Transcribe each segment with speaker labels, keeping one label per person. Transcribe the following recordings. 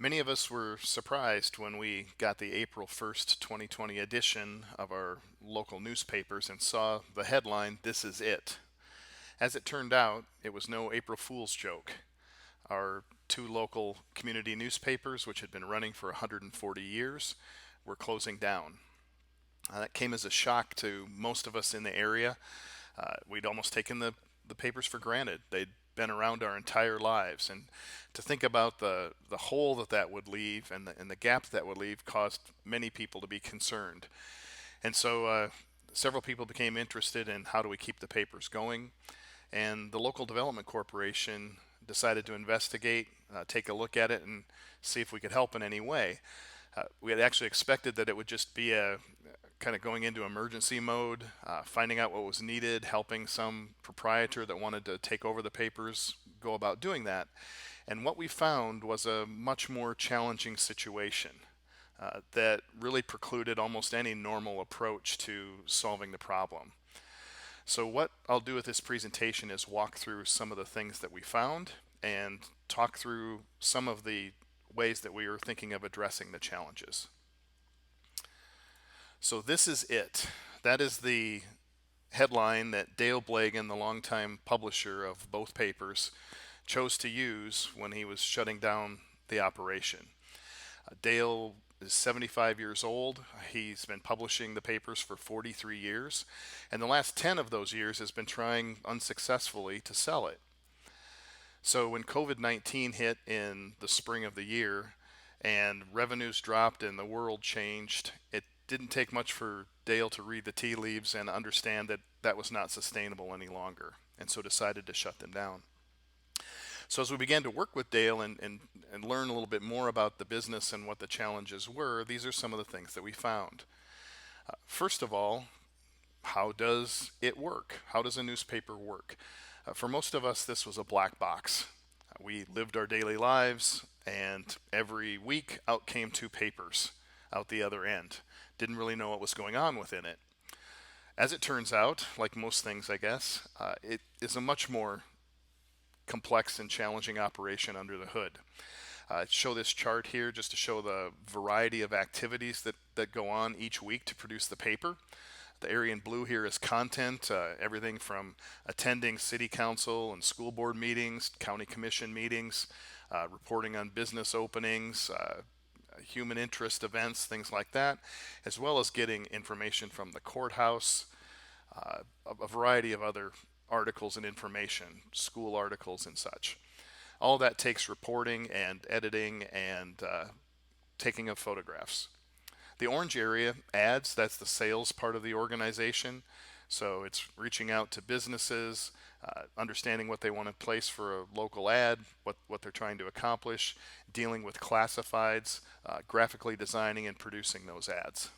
Speaker 1: Many of us were surprised when we got the April 1st, 2020 edition of our local newspapers and saw the headline, "This is it." As it turned out, it was no April Fool's joke. Our two local community newspapers, which had been running for 140 years, were closing down. That came as a shock to most of us in the area. We'd almost taken the papers for granted. They'd been around our entire lives. And to think about the hole that would leave and the gap that would leave caused many people to be concerned. And so several people became interested in how do we keep the papers going. And the local development corporation decided to investigate, take a look at it, and see if we could help in any way. We had actually expected that it would just be a kind of going into emergency mode, finding out what was needed, helping some proprietor that wanted to take over the papers go about doing that. And what we found was a much more challenging situation that really precluded almost any normal approach to solving the problem. So what I'll do with this presentation is walk through some of the things that we found and talk through some of the ways that we are thinking of addressing the challenges. So this is it. That is the headline that Dale Blagan, the longtime publisher of both papers, chose to use when he was shutting down the operation. Dale is 75 years old. He's been publishing the papers for 43 years, and the last 10 of those years has been trying unsuccessfully to sell it. So when COVID-19 hit in the spring of the year and revenues dropped and the world changed, it didn't take much for Dale to read the tea leaves and understand that that was not sustainable any longer, and so decided to shut them down. So as we began to work with Dale and learn a little bit more about the business and what the challenges were, these are some of the things that we found. First of all, how does it work? How does a newspaper work? For most of us, this was a black box. We lived our daily lives, and every week out came two papers out the other end. Didn't really know what was going on within it. As it turns out, like most things, I guess, it is a much more complex and challenging operation under the hood. Show this chart here just to show the variety of activities that go on each week to produce the paper. The area in blue here is content, everything from attending city council and school board meetings, county commission meetings, reporting on business openings, human interest events, things like that, as well as getting information from the courthouse, a variety of other articles and information, school articles and such. All that takes reporting and editing and taking of photographs. The orange area, ads, that's the sales part of the organization. So it's reaching out to businesses, understanding what they want to place for a local ad, what they're trying to accomplish, dealing with classifieds, graphically designing and producing those ads.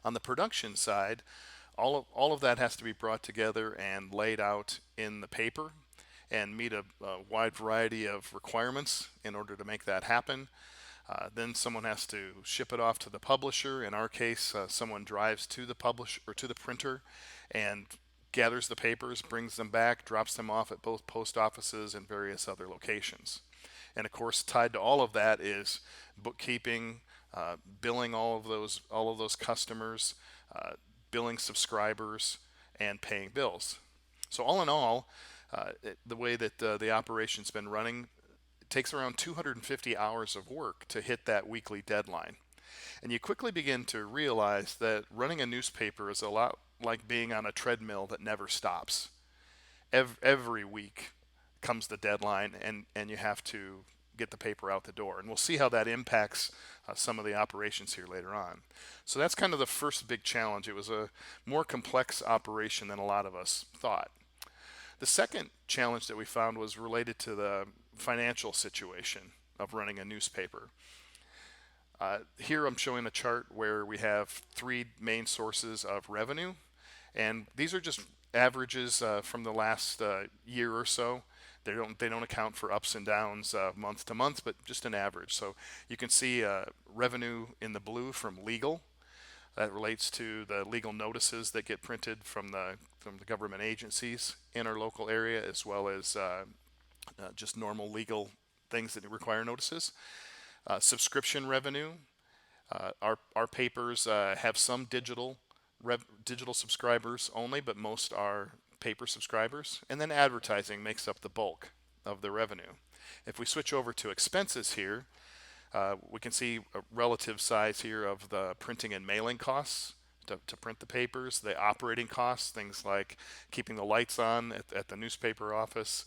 Speaker 1: On the production side, all of that has to be brought together and laid out in the paper and meet a wide variety of requirements in order to make that happen. Then someone has to ship it off to the publisher. In our case, someone drives to the publisher or to the printer and gathers the papers, brings them back, drops them off at both post offices and various other locations. And of course, tied to all of that is bookkeeping, billing all of those customers, billing subscribers, and paying bills. So all in all, the way that the operation's been running, it takes around 250 hours of work to hit that weekly deadline. And you quickly begin to realize that running a newspaper is a lot like being on a treadmill that never stops. Every week comes the deadline, and you have to get the paper out the door. And we'll see how that impacts some of the operations here later on. So that's kind of the first big challenge. It was a more complex operation than a lot of us thought. The second challenge that we found was related to the financial situation of running a newspaper. Here I'm showing a chart where we have three main sources of revenue, and these are just averages from the last year or so. They don't account for ups and downs month to month, but just an average. So you can see revenue in the blue from legal. That relates to the legal notices that get printed from the government agencies in our local area, as well as just normal legal things that require notices. Subscription revenue. Our papers have some digital subscribers only, but most are paper subscribers. And then advertising makes up the bulk of the revenue. If we switch over to expenses here, we can see a relative size here of the printing and mailing costs to print the papers, the operating costs, things like keeping the lights on at the newspaper office,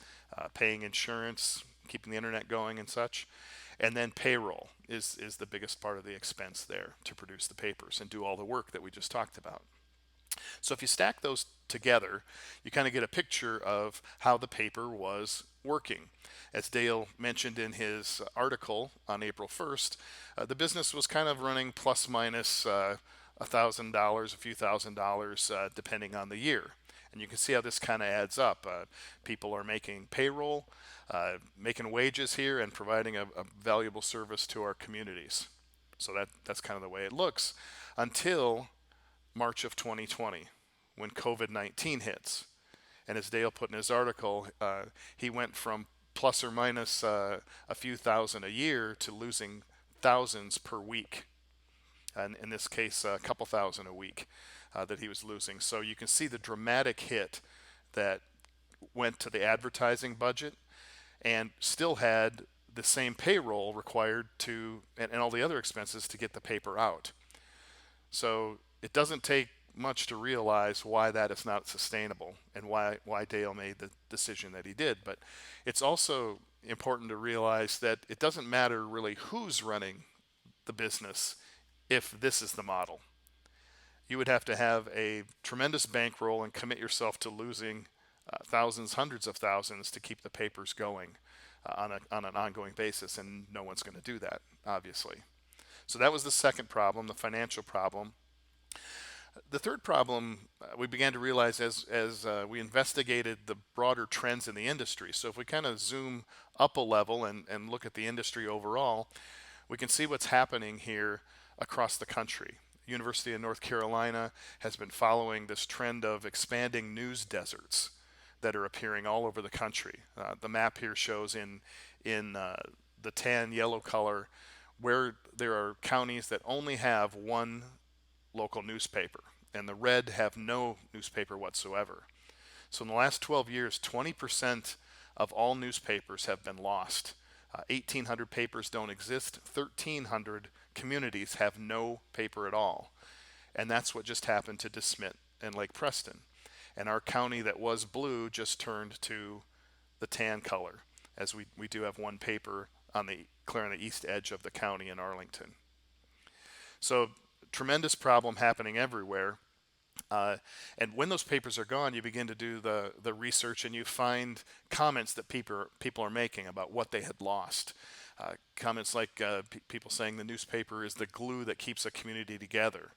Speaker 1: paying insurance, keeping the internet going, and such. And then payroll is the biggest part of the expense there to produce the papers and do all the work that we just talked about. So if you stack those together, you kind of get a picture of how the paper was working. As Dale mentioned in his article on April 1st, the business was kind of running plus minus $1,000, a few $1,000, depending on the year. And you can see how this kind of adds up. People are making payroll, making wages here, and providing a valuable service to our communities. So that's kind of the way it looks until March of 2020, when COVID-19 hits. And as Dale put in his article, he went from plus or minus a few thousand a year to losing thousands per week. And in this case, a couple thousand a week that he was losing. So you can see the dramatic hit that went to the advertising budget and still had the same payroll required to, and all the other expenses to get the paper out. So it doesn't take much to realize why that is not sustainable and why Dale made the decision that he did. But it's also important to realize that it doesn't matter really who's running the business if this is the model. You would have to have a tremendous bankroll and commit yourself to losing thousands, hundreds of thousands to keep the papers going on an ongoing basis, and no one's going to do that, obviously. So that was the second problem, the financial problem. The third problem we began to realize as we investigated the broader trends in the industry. So if we kind of zoom up a level and look at the industry overall, we can see what's happening here across the country. University of North Carolina has been following this trend of expanding news deserts that are appearing all over the country. The map here shows in the tan yellow color where there are counties that only have one local newspaper, and the red have no newspaper whatsoever. So in the last 12 years, 20% of all newspapers have been lost. 1,800 papers don't exist. 1,300 communities have no paper at all. And that's what just happened to DeSmet and Lake Preston. And our county that was blue just turned to the tan color, as we do have one paper clear on the east edge of the county in Arlington. So tremendous problem happening everywhere. And when those papers are gone, you begin to do the research and you find comments that people are making about what they had lost. Comments like people saying the newspaper is the glue that keeps a community together,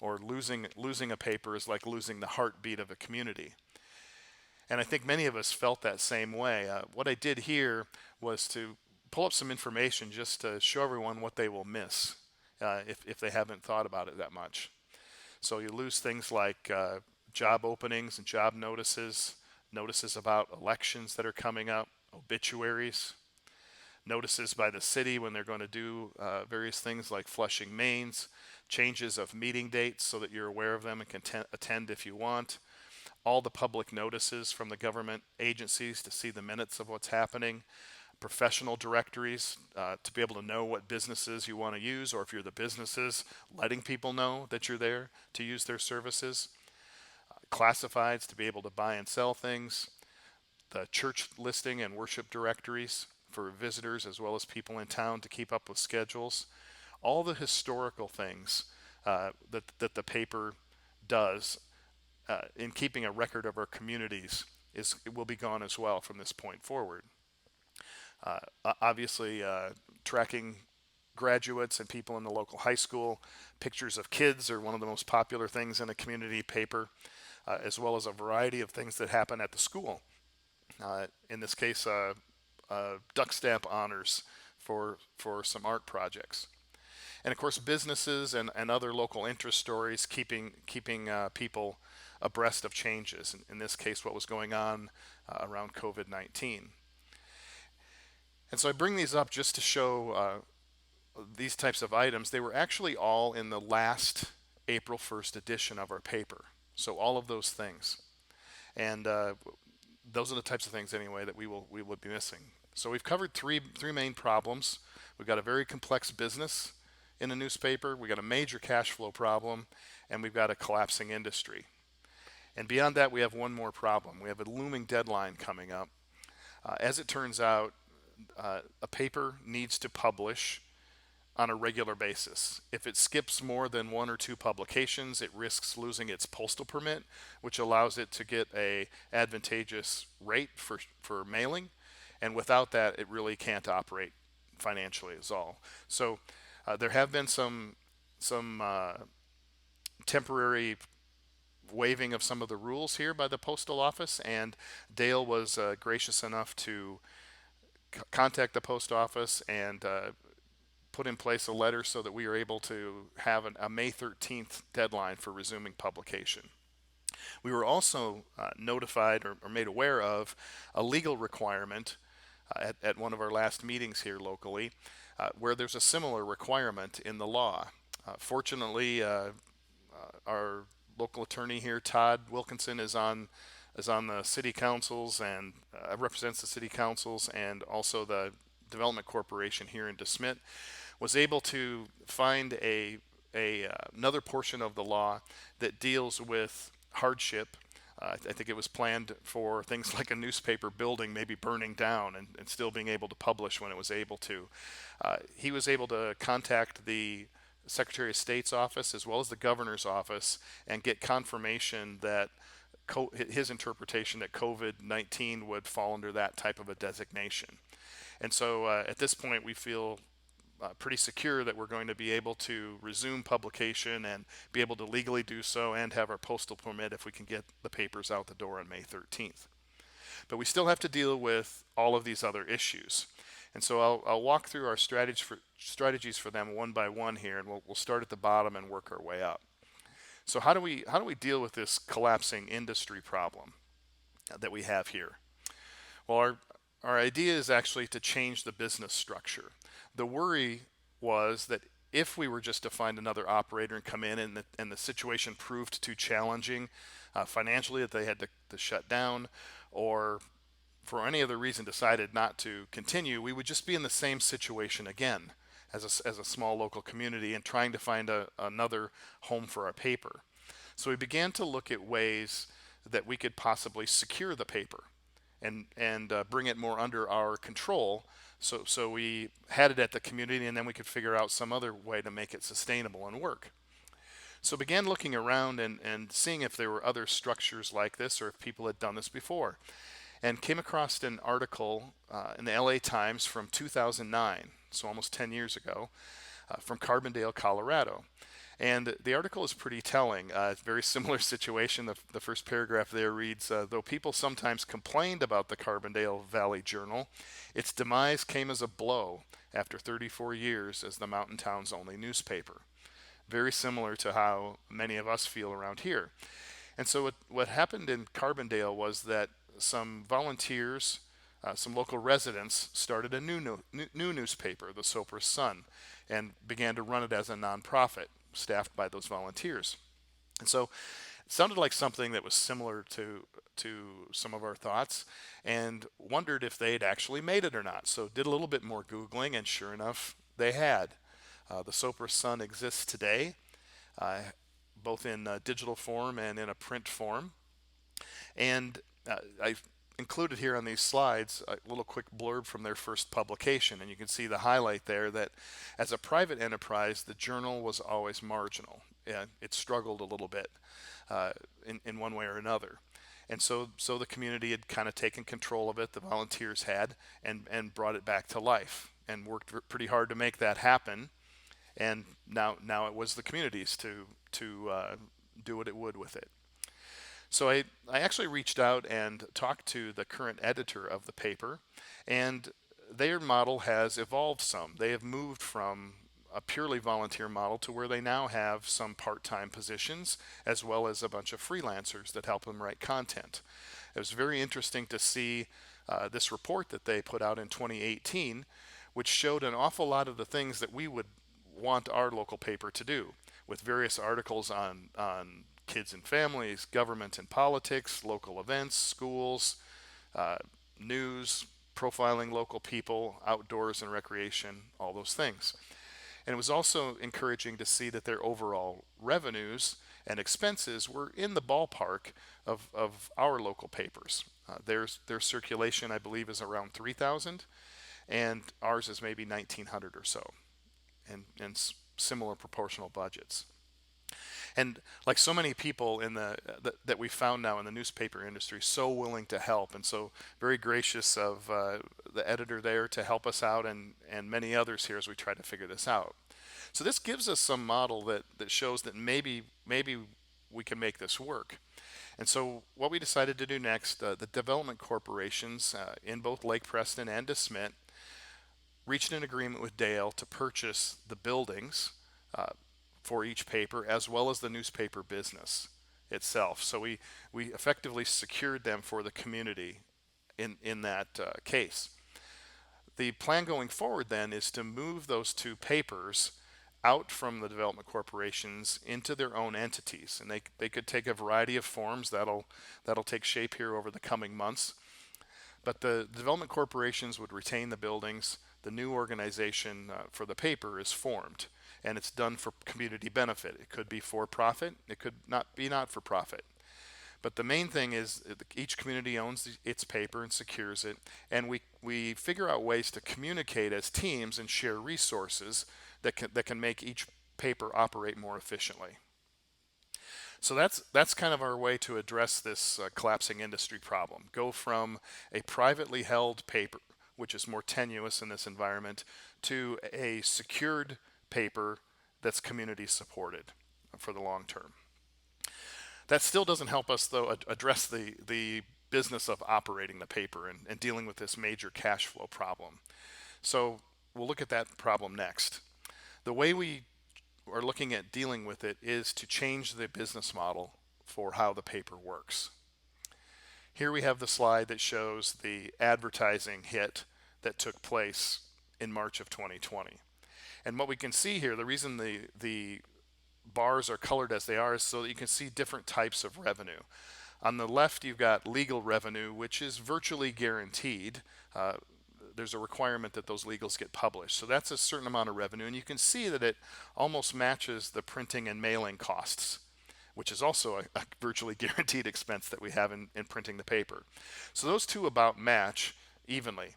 Speaker 1: or losing a paper is like losing the heartbeat of a community. And I think many of us felt that same way. What I did here was to pull up some information just to show everyone what they will miss if they haven't thought about it that much. So you lose things like job openings and job notices, notices about elections that are coming up, obituaries, notices by the city when they're going to do various things like flushing mains, changes of meeting dates so that you're aware of them and can attend if you want, all the public notices from the government agencies to see the minutes of what's happening, professional directories to be able to know what businesses you want to use, or if you're the businesses, letting people know that you're there to use their services, classifieds to be able to buy and sell things, the church listing and worship directories for visitors as well as people in town to keep up with schedules, all the historical things that the paper does in keeping a record of our communities it will be gone as well from this point forward. Obviously, tracking graduates and people in the local high school, pictures of kids are one of the most popular things in a community paper, as well as a variety of things that happen at the school. In this case, duck stamp honors for some art projects. And of course, businesses and other local interest stories keeping people abreast of changes. In this case, what was going on around COVID-19. And so I bring these up just to show these types of items, they were actually all in the last April 1st edition of our paper. So all of those things. And those are the types of things anyway that we would be missing. So we've covered three main problems. We've got a very complex business in a newspaper, we've got a major cash flow problem, and we've got a collapsing industry. And beyond that, we have one more problem. We have a looming deadline coming up. As it turns out, a paper needs to publish on a regular basis. If it skips more than one or two publications, it risks losing its postal permit, which allows it to get a advantageous rate for mailing. And without that, it really can't operate financially as all. So there have been some temporary waiving of some of the rules here by the postal office, and Dale was gracious enough to contact the post office and put in place a letter so that we are able to have a May 13th deadline for resuming publication. We were also notified or made aware of a legal requirement at one of our last meetings here locally where there's a similar requirement in the law. Fortunately, our local attorney here, Todd Wilkinson, is on the city councils and represents the city councils and also the development corporation here in DeSmet, was able to find another portion of the law that deals with hardship. I think it was planned for things like a newspaper building maybe burning down and still being able to publish when it was able to. He was able to contact the Secretary of State's office as well as the governor's office and get confirmation that his interpretation that COVID-19 would fall under that type of a designation. And so at this point, we feel pretty secure that we're going to be able to resume publication and be able to legally do so and have our postal permit if we can get the papers out the door on May 13th. But we still have to deal with all of these other issues. And so I'll walk through our strategies for them one by one here, and we'll start at the bottom and work our way up. So how do we deal with this collapsing industry problem that we have here? Well, our idea is actually to change the business structure. The worry was that if we were just to find another operator and come in and the situation proved too challenging financially that they had to shut down, or for any other reason decided not to continue, we would just be in the same situation again as a small local community and trying to find another home for our paper. So we began to look at ways that we could possibly secure the paper and bring it more under our control. So we had it at the community, and then we could figure out some other way to make it sustainable and work. So began looking around and seeing if there were other structures like this or if people had done this before. And came across an article in the LA Times from 2009, so almost 10 years ago, from Carbondale, Colorado. And the article is pretty telling. It's a very similar situation. The first paragraph there reads, though people sometimes complained about the Carbondale Valley Journal, its demise came as a blow after 34 years as the mountain town's only newspaper. Very similar to how many of us feel around here. And so what happened in Carbondale was that some volunteers, some local residents started a new newspaper, the Sopris Sun, and began to run it as a nonprofit, staffed by those volunteers. And so it sounded like something that was similar to some of our thoughts, and wondered if they'd actually made it or not. So did a little bit more Googling, and sure enough, they had. The Sopris Sun exists today, both in digital form and in a print form. And I've included here on these slides a little quick blurb from their first publication, and you can see the highlight there that as a private enterprise, the journal was always marginal. It struggled a little bit in one way or another. And so the community had kind of taken control of it, the volunteers had, and brought it back to life and worked pretty hard to make that happen. And now it was the community's to do what it would with it. So I actually reached out and talked to the current editor of the paper, and their model has evolved some. They have moved from a purely volunteer model to where they now have some part-time positions as well as a bunch of freelancers that help them write content. It was very interesting to see this report that they put out in 2018 which showed an awful lot of the things that we would want our local paper to do, with various articles on kids and families, government and politics, local events, schools, uh, news, profiling local people, outdoors and recreation, all those things. And it was also encouraging to see that their overall revenues and expenses were in the ballpark of our local papers. Their circulation, I believe, is around 3,000, and ours is maybe 1,900 or so, and similar proportional budgets. And like so many people in that we found now in the newspaper industry, so willing to help, and so very gracious of the editor there to help us out, and many others here as we try to figure this out. So this gives us some model that shows that maybe we can make this work. And so what we decided to do next, the development corporations in both Lake Preston and DeSmet reached an agreement with Dale to purchase the buildings uh, for each paper as well as the newspaper business itself. So we effectively secured them for the community in that case. The plan going forward then is to move those two papers out from the development corporations into their own entities, and they could take a variety of forms that'll take shape here over the coming months. But the development corporations would retain the buildings. The new organization for the paper is formed, and it's done for community benefit. It could be for profit, it could not be not for profit. But the main thing is each community owns its paper and secures it, and we figure out ways to communicate as teams and share resources that can make each paper operate more efficiently. So that's kind of our way to address this collapsing industry problem. Go from a privately held paper, which is more tenuous in this environment, to a secured paper that's community supported for the long term. That still doesn't help us, though, address the business of operating the paper and dealing with this major cash flow problem. So we'll look at that problem next. The way we are looking at dealing with it is to change the business model for how the paper works. Here we have the slide that shows the advertising hit that took place in March of 2020. And what we can see here, the reason the bars are colored as they are is so that you can see different types of revenue. On the left, you've got legal revenue, which is virtually guaranteed. There's a requirement that those legals get published. So that's a certain amount of revenue, and you can see that it almost matches the printing and mailing costs, which is also a virtually guaranteed expense that we have in printing the paper. So those two about match evenly.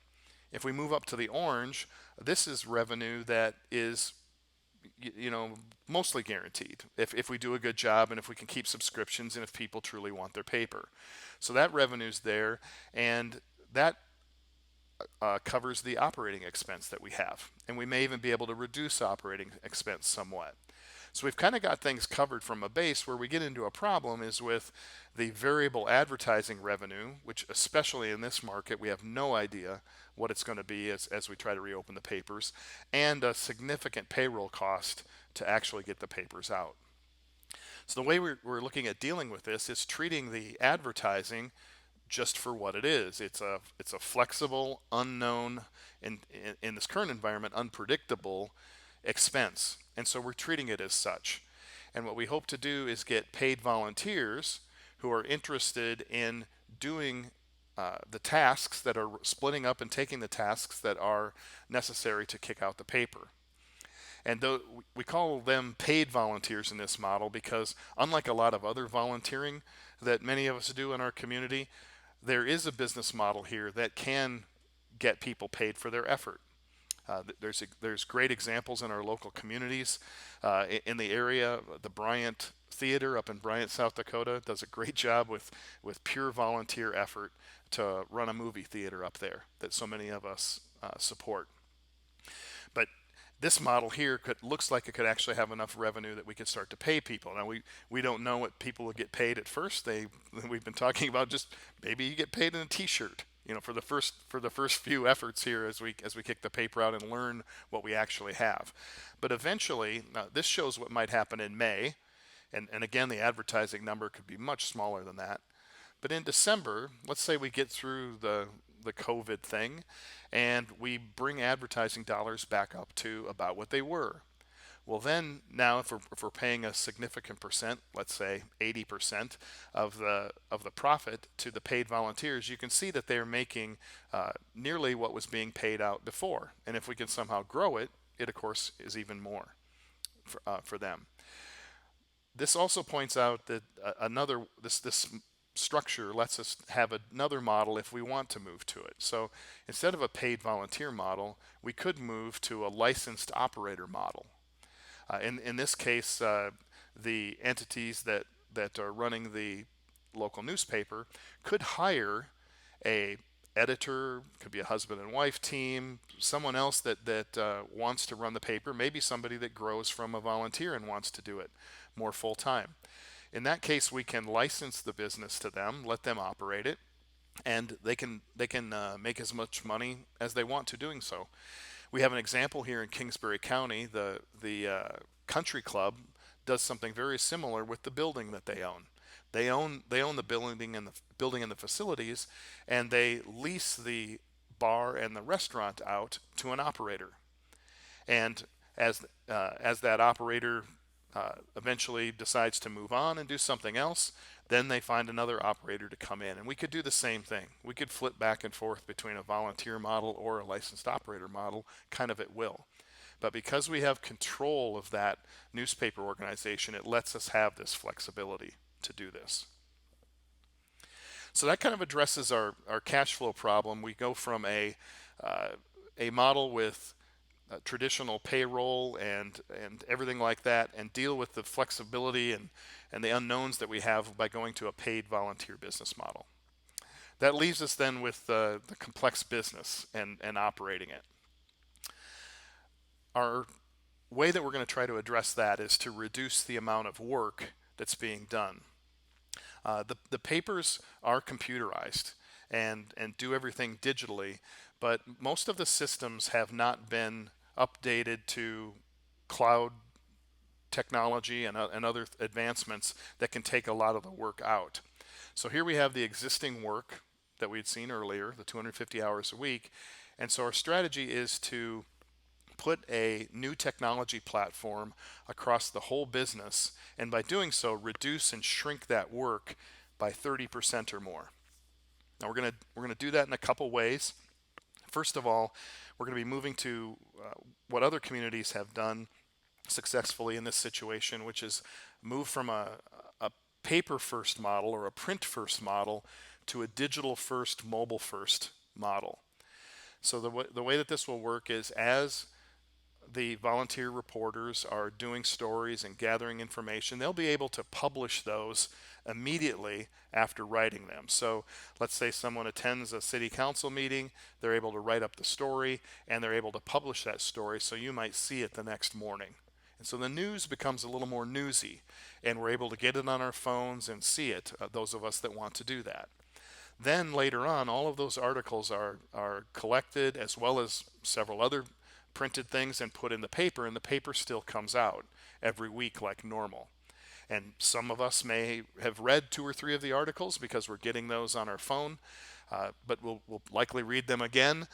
Speaker 1: If we move up to the orange, this is revenue that is mostly guaranteed if we do a good job and if we can keep subscriptions and if people truly want their paper. So that revenue's there, and that covers the operating expense that we have, and we may even be able to reduce operating expense somewhat. So we've kind of got things covered from a base. Where we get into a problem is with the variable advertising revenue, which especially in this market, we have no idea what it's going to be as we try to reopen the papers, and a significant payroll cost to actually get the papers out. So the way we're looking at dealing with this is treating the advertising just for what it is. It's a flexible, unknown, in this current environment, unpredictable expense. And so we're treating it as such. And what we hope to do is get paid volunteers who are interested in doing the tasks that are splitting up and taking the tasks that are necessary to kick out the paper. And we call them paid volunteers in this model because, unlike a lot of other volunteering that many of us do in our community, there is a business model here that can get people paid for their effort. There's great examples in our local communities in the area. The Bryant Theater up in Bryant, South Dakota, does a great job with pure volunteer effort to run a movie theater up there that so many of us support. But this model here looks like it could actually have enough revenue that we could start to pay people. Now we don't know what people will get paid at first. We've been talking about just maybe you get paid in a T-shirt, for the first few efforts here as we kick the paper out and learn what we actually have. But eventually, this shows what might happen in May, and again the advertising number could be much smaller than that. But in December, let's say we get through the the COVID thing, and we bring advertising dollars back up to about what they were. Well, then now if we're paying a significant percent, let's say 80% of the profit to the paid volunteers, you can see that they're making nearly what was being paid out before. And if we can somehow grow it, it of course is even more for them. This also points out that this structure lets us have another model if we want to move to it. So instead of a paid volunteer model, we could move to a licensed operator model. In this case, the entities that are running the local newspaper could hire a editor, could be a husband and wife team, someone else that wants to run the paper, maybe somebody that grows from a volunteer and wants to do it more full time. In that case, we can license the business to them, let them operate it, and they can make as much money as they want to doing so. We have an example here in Kingsbury County. The country club does something very similar with the building that they own. They own the building and the facilities, and they lease the bar and the restaurant out to an operator. And as that operator eventually decides to move on and do something else, then they find another operator to come in. And we could do the same thing. We could flip back and forth between a volunteer model or a licensed operator model kind of at will. But because we have control of that newspaper organization, it lets us have this flexibility to do this. So that kind of addresses our cash flow problem. We go from a model with traditional payroll and everything like that, and deal with the flexibility and the unknowns that we have by going to a paid volunteer business model. That leaves us then with the complex business and operating it. Our way that we're going to try to address that is to reduce the amount of work that's being done. The papers are computerized and do everything digitally, but most of the systems have not been updated to cloud technology and other advancements that can take a lot of the work out. So here we have the existing work that we had seen earlier, the 250 hours a week, and so our strategy is to put a new technology platform across the whole business, and by doing so reduce and shrink that work by 30% or more. Now we're going to do that in a couple ways. First of all, we're going to be moving to what other communities have done successfully in this situation, which is move from a paper first model or a print first model to a digital first, mobile first model. So the way that this will work is, as the volunteer reporters are doing stories and gathering information, they'll be able to publish those immediately after writing them. So let's say someone attends a city council meeting, they're able to write up the story and they're able to publish that story, so you might see it the next morning. And so the news becomes a little more newsy, and we're able to get it on our phones and see it, those of us that want to do that. Then later on, all of those articles are collected, as well as several other printed things, and put in the paper, and the paper still comes out every week like normal. And some of us may have read 2 or 3 of the articles because we're getting those on our phone, but we'll likely read them again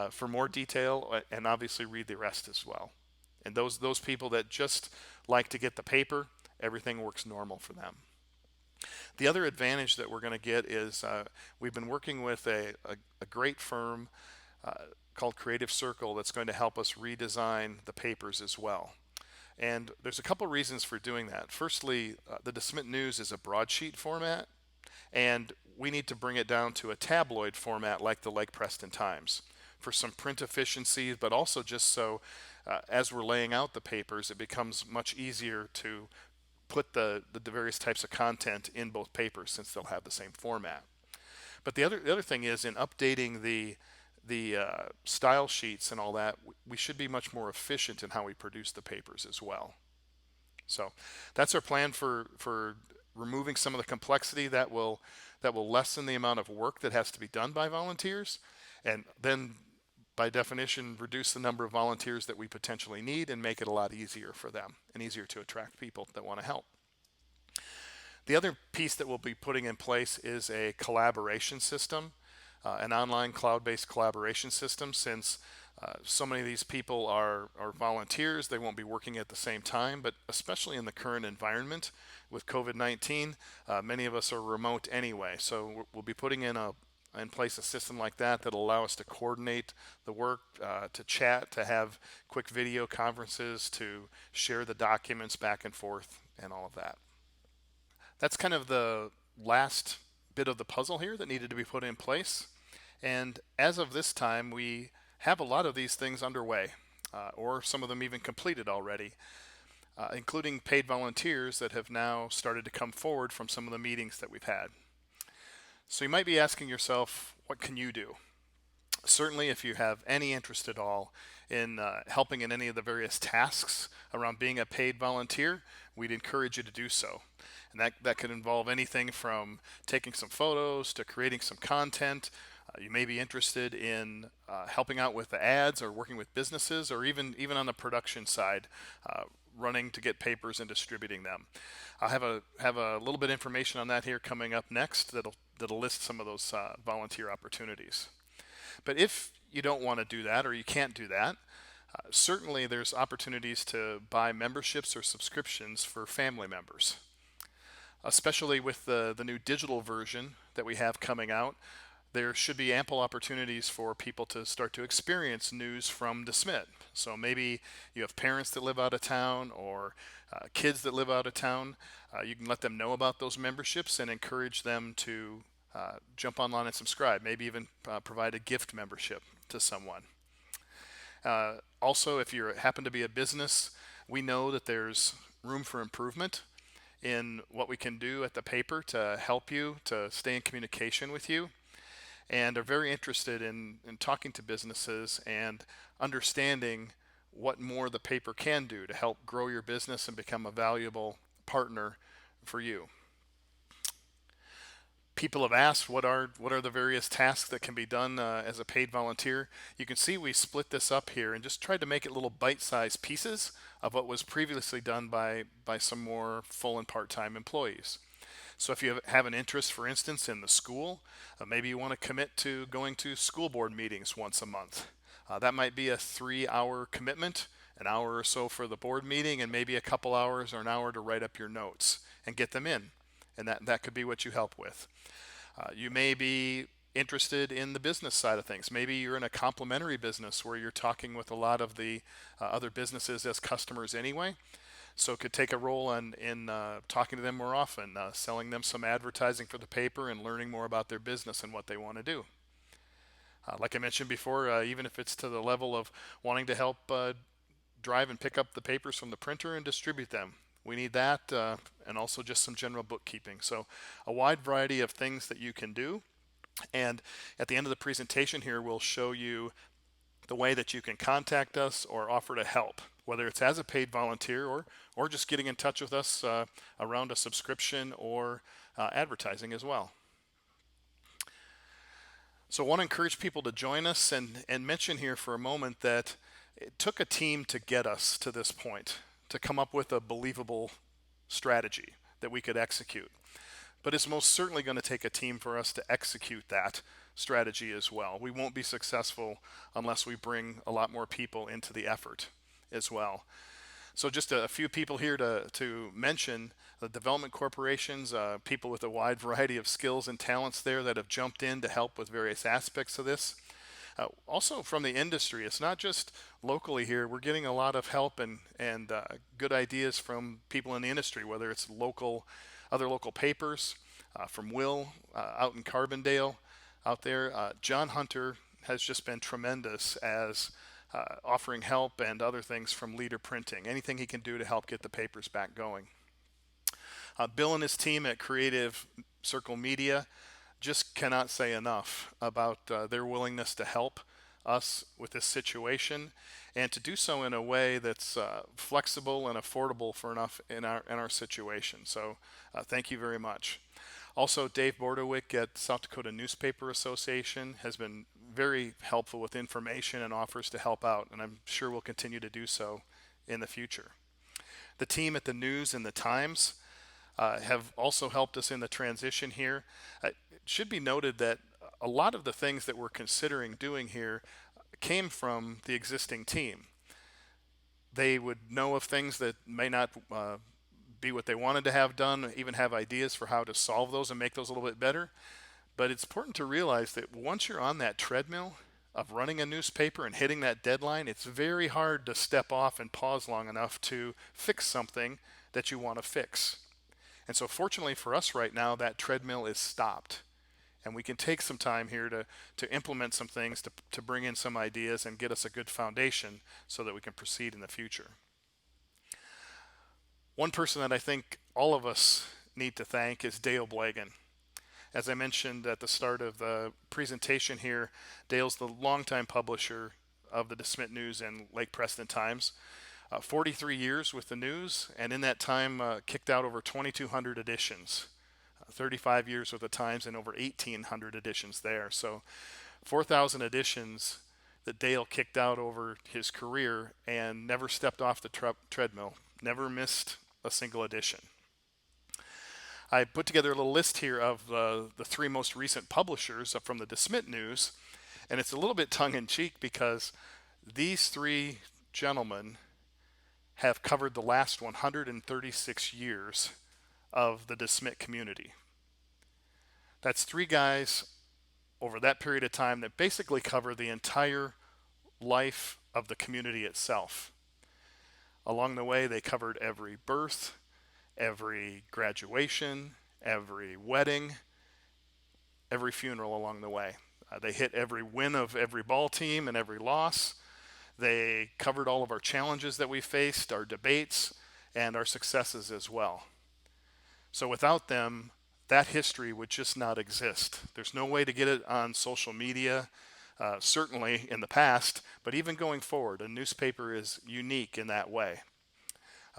Speaker 1: for more detail, and obviously read the rest as well. And those people that just like to get the paper, everything works normal for them. The other advantage that we're going to get is we've been working with a great firm called Creative Circle that's going to help us redesign the papers as well. And there's a couple reasons for doing that. Firstly, the DeSmit News is a broadsheet format, and we need to bring it down to a tabloid format like the Lake Preston Times for some print efficiency, but also just so as we're laying out the papers, it becomes much easier to put the various types of content in both papers, since they'll have the same format. But the other thing is, in updating the style sheets and all that, we should be much more efficient in how we produce the papers as well. So that's our plan for removing some of the complexity that will lessen the amount of work that has to be done by volunteers, and then by definition reduce the number of volunteers that we potentially need, and make it a lot easier for them and easier to attract people that want to help. The other piece that we'll be putting in place is a collaboration system. an online cloud-based collaboration system since so many of these people are volunteers. They won't be working at the same time, but especially in the current environment with COVID-19, many of us are remote anyway. So we'll be putting in place a system like that that'll allow us to coordinate the work, to chat, to have quick video conferences, to share the documents back and forth, and all of that. That's kind of the last bit of the puzzle here that needed to be put in place. And as of this time, we have a lot of these things underway, or some of them even completed already, including paid volunteers that have now started to come forward from some of the meetings that we've had. So you might be asking yourself, what can you do? Certainly, if you have any interest at all in helping in any of the various tasks around being a paid volunteer, we'd encourage you to do so. And that could involve anything from taking some photos to creating some content. You may be interested in helping out with the ads or working with businesses, or even on the production side, running to get papers and distributing them. I'll have a little bit of information on that here coming up next that'll list some of those volunteer opportunities. But if you don't want to do that or you can't do that, certainly there's opportunities to buy memberships or subscriptions for family members. Especially with the new digital version that we have coming out, there should be ample opportunities for people to start to experience news from DeSmit. So maybe you have parents that live out of town, or kids that live out of town. You can let them know about those memberships and encourage them to jump online and subscribe. Maybe even provide a gift membership to someone. Also, if you happen to be a business, we know that there's room for improvement in what we can do at the paper to help you to stay in communication with you, and are very interested in talking to businesses and understanding what more the paper can do to help grow your business and become a valuable partner for you. People have asked what are the various tasks that can be done as a paid volunteer. You can see we split this up here and just tried to make it little bite-sized pieces of what was previously done by some more full and part-time employees. So if you have an interest, for instance, in the school, maybe you want to commit to going to school board meetings once a month. That might be a 3-hour commitment, an hour or so for the board meeting, and maybe a couple hours or an hour to write up your notes and get them in. And that could be what you help with. You may be interested in the business side of things. Maybe you're in a complementary business where you're talking with a lot of the other businesses as customers anyway. So it could take a role in talking to them more often, selling them some advertising for the paper, and learning more about their business and what they want to do. Like I mentioned before, even if it's to the level of wanting to help drive and pick up the papers from the printer and distribute them. We need that, and also just some general bookkeeping. So a wide variety of things that you can do. And at the end of the presentation here, we'll show you the way that you can contact us or offer to help, whether it's as a paid volunteer or just getting in touch with us around a subscription or advertising as well. So I want to encourage people to join us and mention here for a moment that it took a team to get us to this point, to come up with a believable strategy that we could execute. But it's most certainly going to take a team for us to execute that strategy as well. We won't be successful unless we bring a lot more people into the effort as well. So just a few people here to mention: the development corporations, people with a wide variety of skills and talents there that have jumped in to help with various aspects of this. Also from the industry, it's not just locally here. We're getting a lot of help and good ideas from people in the industry, whether it's other local papers, from Will out in Carbondale out there. John Hunter has just been tremendous as offering help and other things from Leader Printing, anything he can do to help get the papers back going. Bill and his team at Creative Circle Media just cannot say enough about their willingness to help us with this situation, and to do so in a way that's flexible and affordable for enough in our situation. So thank you very much. Also, Dave Bordewick at South Dakota Newspaper Association has been very helpful with information and offers to help out, and I'm sure will continue to do so in the future. The team at the News and the Times have also helped us in the transition here. It should be noted that a lot of the things that we're considering doing here came from the existing team. They would know of things that may not be what they wanted to have done, even have ideas for how to solve those and make those a little bit better. But it's important to realize that once you're on that treadmill of running a newspaper and hitting that deadline, it's very hard to step off and pause long enough to fix something that you want to fix. And so, fortunately for us right now, that treadmill is stopped. And we can take some time here to implement some things, to bring in some ideas and get us a good foundation so that we can proceed in the future. One person that I think all of us need to thank is Dale Blagan. As I mentioned at the start of the presentation here, Dale's the longtime publisher of the DeSmet News and Lake Preston Times. 43 years with the news, and in that time kicked out over 2,200 editions. 35 years with the Times and over 1,800 editions there. So 4,000 editions that Dale kicked out over his career and never stepped off the treadmill, never missed a single edition. I put together a little list here of the three most recent publishers from the DeSmet News, and it's a little bit tongue-in-cheek because these three gentlemen have covered the last 136 years of the DeSmet community. That's three guys over that period of time that basically cover the entire life of the community itself. Along the way, they covered every birth, every graduation, every wedding, every funeral along the way. They hit every win of every ball team and every loss. They covered all of our challenges that we faced, our debates, and our successes as well. So without them, that history would just not exist. There's no way to get it on social media, certainly in the past, but even going forward, a newspaper is unique in that way.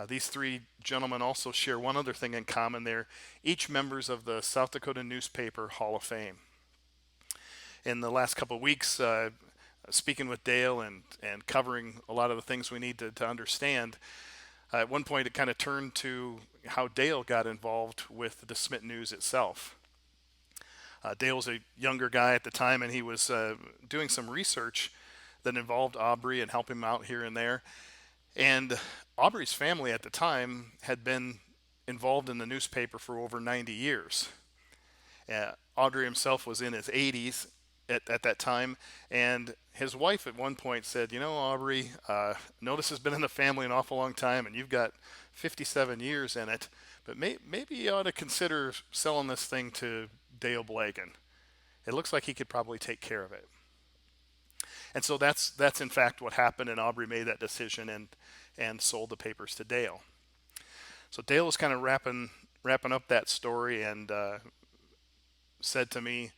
Speaker 1: These three gentlemen also share one other thing in common. They're each members of the South Dakota Newspaper Hall of Fame. In the last couple of weeks, speaking with Dale and covering a lot of the things we need to understand, at one point it kind of turned to how Dale got involved with the DeSmet News itself. Dale was a younger guy at the time, and he was doing some research that involved Aubrey and helping him out here and there. And Aubrey's family at the time had been involved in the newspaper for over 90 years. Aubrey himself was in his 80s at that time, and his wife at one point said, "You know, Aubrey, know this has been in the family an awful long time, and you've got 57 years in it, but maybe you ought to consider selling this thing to Dale Blagan. It looks like he could probably take care of it." And so that's in fact what happened, and Aubrey made that decision and sold the papers to Dale. So Dale was kind of wrapping up that story and said to me,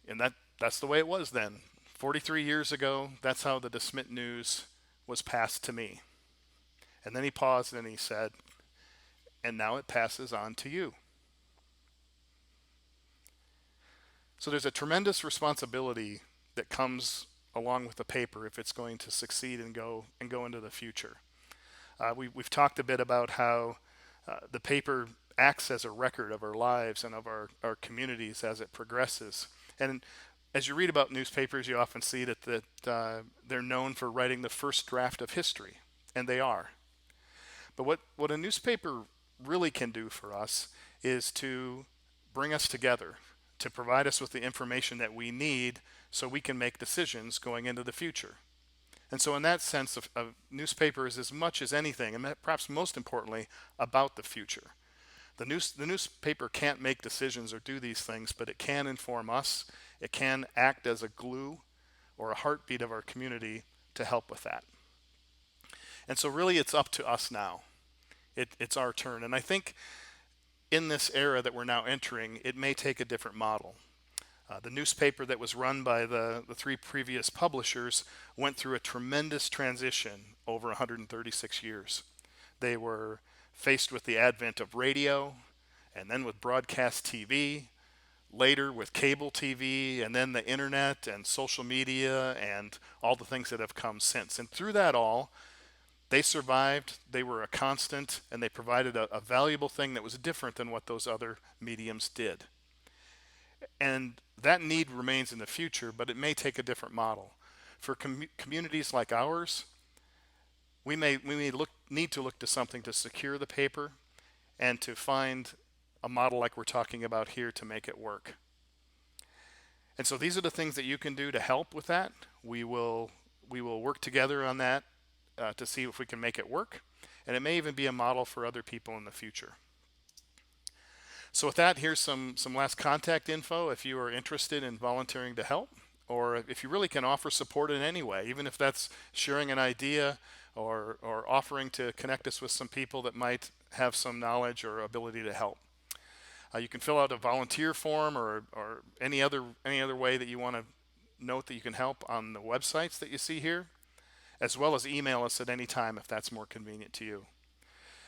Speaker 1: and that's the way it was then. 43 years ago, that's how the DeSmet News was passed to me. And then he paused and he said, "And now it passes on to you." So there's a tremendous responsibility that comes along with the paper if it's going to succeed and go into the future. We've talked a bit about how the paper acts as a record of our lives and of our communities as it progresses. And as you read about newspapers, you often see that they're known for writing the first draft of history, and they are. But what a newspaper really can do for us is to bring us together, to provide us with the information that we need so we can make decisions going into the future. And so in that sense, a newspaper is as much as anything, and perhaps most importantly, about the future. The newspaper can't make decisions or do these things, but it can inform us. It can act as a glue or a heartbeat of our community to help with that. And so really it's up to us now. It's our turn. And I think in this era that we're now entering, it may take a different model. The newspaper that was run by the three previous publishers went through a tremendous transition over 136 years. They were faced with the advent of radio, and then with broadcast TV, later with cable TV, and then the internet and social media and all the things that have come since. And through that all, they survived, they were a constant, and they provided a valuable thing that was different than what those other mediums did. And that need remains in the future, but it may take a different model. For communities like ours, we may need to look to something to secure the paper and to find a model like we're talking about here to make it work. And so these are the things that you can do to help with that. We will work together on that to see if we can make it work, and it may even be a model for other people in the future. So with that, here's some last contact info if you are interested in volunteering to help, or if you really can offer support in any way, even if that's sharing an idea or offering to connect us with some people that might have some knowledge or ability to help. You can fill out a volunteer form or any other way that you want to note that you can help on the websites that you see here, as well as email us at any time if that's more convenient to you.